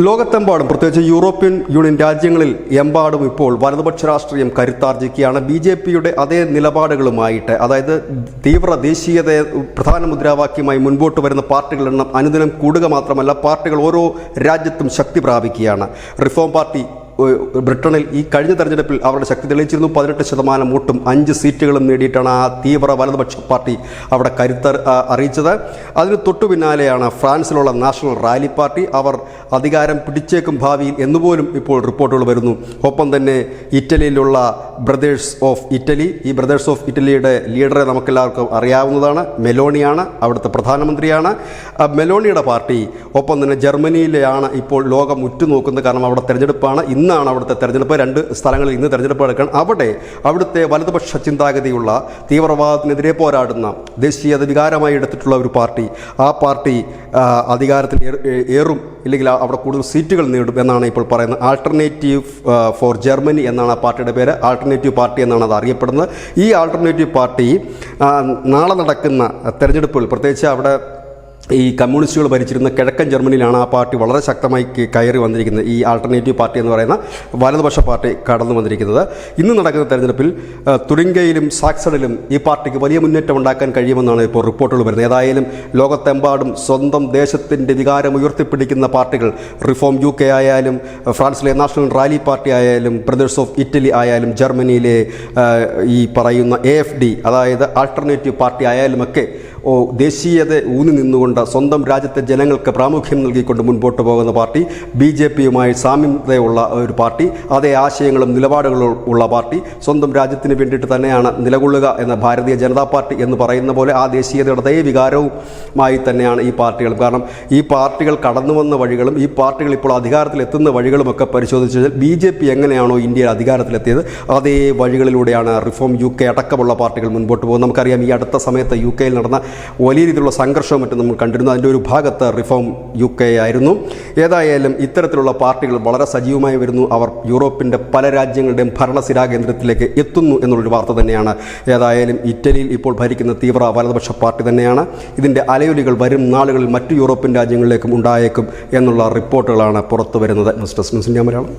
ലോകത്തെമ്പാടും പ്രത്യേകിച്ച് European union രാജ്യങ്ങളിൽ എമ്പാടും ഇപ്പോൾ വലതുപക്ഷ രാഷ്ട്രീയം കരുത്താർജിക്കുകയാണ്. BJP-യുടെ അതേ നിലപാടുകളുമായിട്ട്, അതായത് തീവ്ര ദേശീയതയെ പ്രധാന മുദ്രാവാക്യമായി മുൻപോട്ട് വരുന്ന പാർട്ടികളുടെ എണ്ണം അനുദിനം കൂടുക മാത്രമല്ല, പാർട്ടികൾ ഓരോ രാജ്യത്തും ശക്തി പ്രാപിക്കുകയാണ്. റിഫോം പാർട്ടി ബ്രിട്ടനിൽ ഈ കഴിഞ്ഞ തെരഞ്ഞെടുപ്പിൽ അവരുടെ ശക്തി തെളിയിച്ചിരുന്നു. 18% വോട്ടും 5 സീറ്റുകളും നേടിയിട്ടാണ് ആ തീവ്ര വലതുപക്ഷ പാർട്ടി അവിടെ കരുത്ത് അറിയിച്ചത്. അതിന് തൊട്ടു പിന്നാലെയാണ് ഫ്രാൻസിലുള്ള നാഷണൽ റാലി പാർട്ടി. അവർ അധികാരം പിടിച്ചേക്കും ഭാവിയിൽ എന്നുപോലും ഇപ്പോൾ റിപ്പോർട്ടുകൾ വരുന്നു. ഒപ്പം തന്നെ ഇറ്റലിയിലുള്ള ബ്രദേഴ്സ് ഓഫ് ഇറ്റലി, ഈ ബ്രദേഴ്സ് ഓഫ് ഇറ്റലിയുടെ ലീഡറെ നമുക്കെല്ലാവർക്കും അറിയാവുന്നതാണ്. മെലോണിയാണ്, അവിടുത്തെ പ്രധാനമന്ത്രിയാണ്. മെലോണിയുടെ പാർട്ടി ഒപ്പം തന്നെ ജർമ്മനിയിലെയാണ് ഇപ്പോൾ ലോകം ഉറ്റുനോക്കുന്നത്. കാരണം അവിടെ തെരഞ്ഞെടുപ്പാണ്, ഇന്നാണ് അവിടുത്തെ തെരഞ്ഞെടുപ്പ്. 2 സ്ഥലങ്ങളിൽ ഇന്ന് തെരഞ്ഞെടുപ്പ് നടക്കണം. അവിടുത്തെ വലതുപക്ഷ ചിന്താഗതിയുള്ള തീവ്രവാദത്തിനെതിരെ പോരാടുന്ന ദേശീയത വികാരമായി എടുത്തിട്ടുള്ള ഒരു പാർട്ടി, ആ പാർട്ടി അധികാരത്തിൽ ഏറും, ഇല്ലെങ്കിൽ അവിടെ കൂടുതൽ സീറ്റുകൾ നേടും എന്നാണ് ഇപ്പോൾ പറയുന്നത്. ആൾട്ടർനേറ്റീവ് ഫോർ ജർമ്മനി എന്നാണ് ആ പാർട്ടിയുടെ പേര്. ആൾട്ടർനേറ്റീവ് പാർട്ടി എന്നാണ് അത് അറിയപ്പെടുന്നത്. ഈ ആൾട്ടർനേറ്റീവ് പാർട്ടി നാളെ നടക്കുന്ന തെരഞ്ഞെടുപ്പുകൾ, പ്രത്യേകിച്ച് അവിടെ ഈ കമ്മ്യൂണിസ്റ്റുകൾ ഭരിച്ചിരുന്ന കിഴക്കൻ ജർമ്മനിയിലാണ് ആ പാർട്ടി വളരെ ശക്തമായി കയറി വന്നിരിക്കുന്നത്. ഈ ആൾട്ടർനേറ്റീവ് പാർട്ടി എന്ന് പറയുന്ന വലതുപക്ഷ പാർട്ടി കടന്നു വന്നിരിക്കുന്നത്. ഇന്ന് നടക്കുന്ന തെരഞ്ഞെടുപ്പിൽ തുറിങ്കയിലും സാക്സണിലും ഈ പാർട്ടിക്ക് വലിയ മുന്നേറ്റം ഉണ്ടാക്കാൻ കഴിയുമെന്നാണ് ഇപ്പോൾ റിപ്പോർട്ടുകൾ വരുന്നത്. ഏതായാലും ലോകത്തെമ്പാടും സ്വന്തം ദേശത്തിൻ്റെ വികാരം ഉയർത്തിപ്പിടിക്കുന്ന പാർട്ടികൾ, റിഫോം UK ആയാലും, ഫ്രാൻസിലെ നാഷണൽ റാലി പാർട്ടി ആയാലും, ബ്രദേഴ്സ് ഓഫ് ഇറ്റലി ആയാലും, ജർമ്മനിയിലെ ഈ പറയുന്ന AFD, അതായത് ആൾട്ടർനേറ്റീവ് പാർട്ടി ആയാലുമൊക്കെ ദേശീയത ഊന്നി നിന്നുകൊണ്ട് സ്വന്തം രാജ്യത്തെ ജനങ്ങൾക്ക് പ്രാമുഖ്യം നൽകിക്കൊണ്ട് മുൻപോട്ട് പോകുന്ന പാർട്ടി, BJP-യുമായി സാമ്യതയുള്ള ഒരു പാർട്ടി, അതേ ആശയങ്ങളും നിലപാടുകളും ഉള്ള പാർട്ടി, സ്വന്തം രാജ്യത്തിന് വേണ്ടിയിട്ട് തന്നെയാണ് നിലകൊള്ളുക എന്ന ഭാരതീയ ജനതാ പാർട്ടി എന്ന് പറയുന്ന പോലെ ആ ദേശീയതയുടെ അതേ വികാരവുമായി തന്നെയാണ് ഈ പാർട്ടികൾ. കാരണം ഈ പാർട്ടികൾ കടന്നു വന്ന വഴികളും ഈ പാർട്ടികൾ ഇപ്പോൾ അധികാരത്തിലെത്തുന്ന വഴികളുമൊക്കെ പരിശോധിച്ചു കഴിഞ്ഞാൽ BJP എങ്ങനെയാണോ ഇന്ത്യയിൽ അധികാരത്തിലെത്തിയത് അതേ വഴികളിലൂടെയാണ് റിഫോം UK അടക്കമുള്ള പാർട്ടികൾ മുൻപോട്ട് പോകുന്നത്. നമുക്കറിയാം, ഈ അടുത്ത സമയത്ത് UK-യിൽ നടന്ന വലിയ രീതിയിലുള്ള സംഘർഷവും മറ്റും നമ്മൾ കണ്ടിരുന്നു. അതിൻ്റെ ഒരു ഭാഗത്ത് റിഫോം UK ആയിരുന്നു. ഏതായാലും ഇത്തരത്തിലുള്ള പാർട്ടികൾ വളരെ സജീവമായി വരുന്നു. അവർ യൂറോപ്പിൻ്റെ പല രാജ്യങ്ങളുടെയും ഭരണസിരാ കേന്ദ്രത്തിലേക്ക് എത്തുന്നു എന്നുള്ളൊരു വാർത്ത തന്നെയാണ്. ഏതായാലും ഇറ്റലിയിൽ ഇപ്പോൾ ഭരിക്കുന്ന തീവ്ര വലതുപക്ഷ പാർട്ടി തന്നെയാണ്. ഇതിൻ്റെ അലയൊലികൾ വരും നാളുകളിൽ മറ്റു യൂറോപ്യൻ രാജ്യങ്ങളിലേക്കും ഉണ്ടായേക്കും എന്നുള്ള റിപ്പോർട്ടുകളാണ് പുറത്തു വരുന്നത്. News desk news India Malayalam.